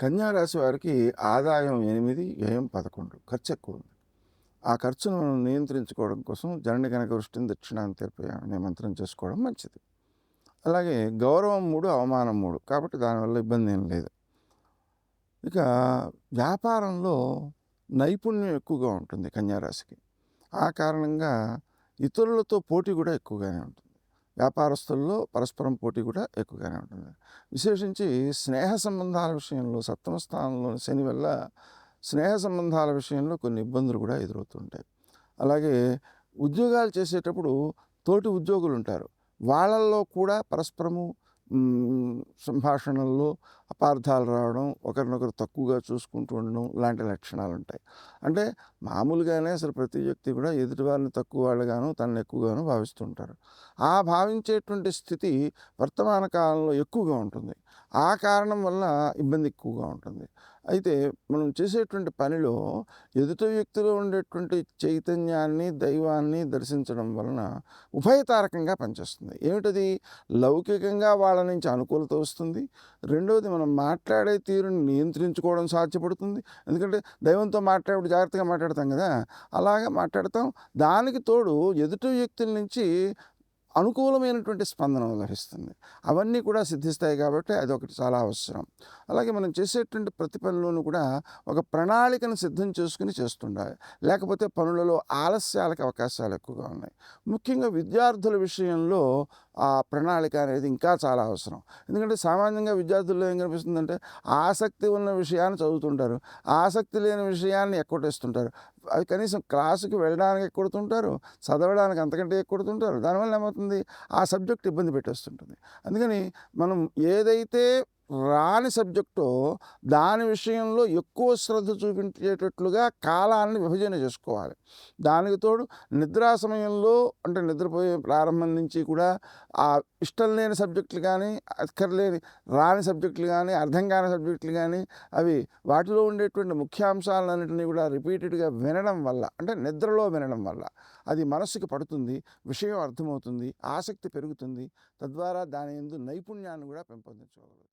కన్యా రాశి వారికి ఆదాయం 8, వ్యయం 11, ఖర్చు ఎక్కువ ఉంది. ఆ ఖర్చును మనం నియంత్రించుకోవడం కోసం జనని కనక వృష్టిని దక్షిణాన్ని తెరిపి అనే మంత్రం చేసుకోవడం మంచిది. అలాగే గౌరవం 3, అవమానం 3, కాబట్టి దానివల్ల ఇబ్బంది ఏం లేదు. ఇక వ్యాపారంలో నైపుణ్యం ఎక్కువగా ఉంటుంది కన్యా రాశికి. ఆ కారణంగా ఇతరులతో పోటీ కూడా ఎక్కువగానే ఉంటుంది. వ్యాపారస్తుల్లో పరస్పరం పోటీ కూడా ఎక్కువగానే ఉంటుంది. విశేషించి స్నేహ సంబంధాల విషయంలో సప్తమ స్థానంలోని శని వల్ల స్నేహ సంబంధాల విషయంలో కొన్ని ఇబ్బందులు కూడా ఎదురవుతుంటాయి. అలాగే ఉద్యోగాలు చేసేటప్పుడు తోటి ఉద్యోగులు ఉంటారు. వాళ్ళల్లో కూడా పరస్పరము సంభాషణల్లో అపార్థాలు రావడం, ఒకరినొకరు తక్కువగా చూసుకుంటూ ఉండడం లాంటి లక్షణాలు ఉంటాయి. అంటే మామూలుగానే అసలు ప్రతి వ్యక్తి కూడా ఎదుటి వారిని తక్కువ వాళ్ళగాను తనని ఎక్కువగాను భావిస్తుంటారు. ఆ భావించేటువంటి స్థితి వర్తమాన కాలంలో ఎక్కువగా ఉంటుంది. ఆ కారణం వల్ల ఇబ్బంది ఎక్కువగా ఉంటుంది. అయితే మనం చేసేటువంటి పనిలో ఎదుటి వ్యక్తిలో ఉండేటువంటి చైతన్యాన్ని, దైవాన్ని దర్శించడం వలన ఉభయతారకంగా పనిచేస్తుంది. ఏమిటది? లౌకికంగా వాళ్ళ నుంచి అనుకూలత వస్తుంది. రెండవది మనం మాట్లాడే తీరుని నియంత్రించుకోవడం సాధ్యపడుతుంది. ఎందుకంటే దైవంతో మాట్లాడేప్పుడు జాగ్రత్తగా మాట్లాడతాం కదా! అలాగా మాట్లాడతాం. దానికి తోడు ఎదుటి వ్యక్తుల నుంచి అనుకూలమైనటువంటి స్పందన లభిస్తుంది. అవన్నీ కూడా సిద్ధిస్తాయి కాబట్టి అదొకటి చాలా అవసరం. అలాగే మనం చేసేటువంటి ప్రతి పనిలోనూ కూడా ఒక ప్రణాళికను సిద్ధం చేసుకుని చేస్తుండాలి. లేకపోతే పనులలో ఆలస్యాలకు అవకాశాలు ఎక్కువగా ఉన్నాయి. ముఖ్యంగా విద్యార్థుల విషయంలో ఆ ప్రణాళిక అనేది ఇంకా చాలా అవసరం. ఎందుకంటే సామాన్యంగా విద్యార్థుల్లో ఏం కనిపిస్తుందంటే ఆసక్తి ఉన్న విషయాన్ని చదువుతుంటారు. ఆసక్తి లేని విషయాన్ని ఎగ్గొట్టేస్తుంటారు. అది కనీసం క్లాసుకి వెళ్ళడానికి ఎగ్గొడుతుంటారు, చదవడానికి అంతకంటే ఎగ్గొడుతుంటారు. దానివల్ల ఏమవుతుంది? ఆ సబ్జెక్ట్ ఇబ్బంది పెట్టేస్తుంటుంది. అందుకని మనం ఏదైతే రాని సబ్జెక్టో దాని విషయంలో ఎక్కువ శ్రద్ధ చూపించేటట్లుగా కాలాన్ని విభజన చేసుకోవాలి. దానికి తోడు నిద్రా సమయంలో, అంటే నిద్రపోయే ప్రారంభం నుంచి కూడా ఆ ఇష్టం లేని సబ్జెక్టులు కానీ, అక్కర్లేని రాని సబ్జెక్టులు కానీ, అర్థం కాని సబ్జెక్టులు కానీ, అవి వాటిలో ఉండేటువంటి ముఖ్యాంశాలన్నింటినీ కూడా రిపీటెడ్గా వినడం వల్ల, అంటే నిద్రలో వినడం వల్ల అది మనస్సుకి పడుతుంది, విషయం అర్థమవుతుంది, ఆసక్తి పెరుగుతుంది. తద్వారా దాని యందు నైపుణ్యాన్ని కూడా పెంపొందించుకోగలుగుతాం.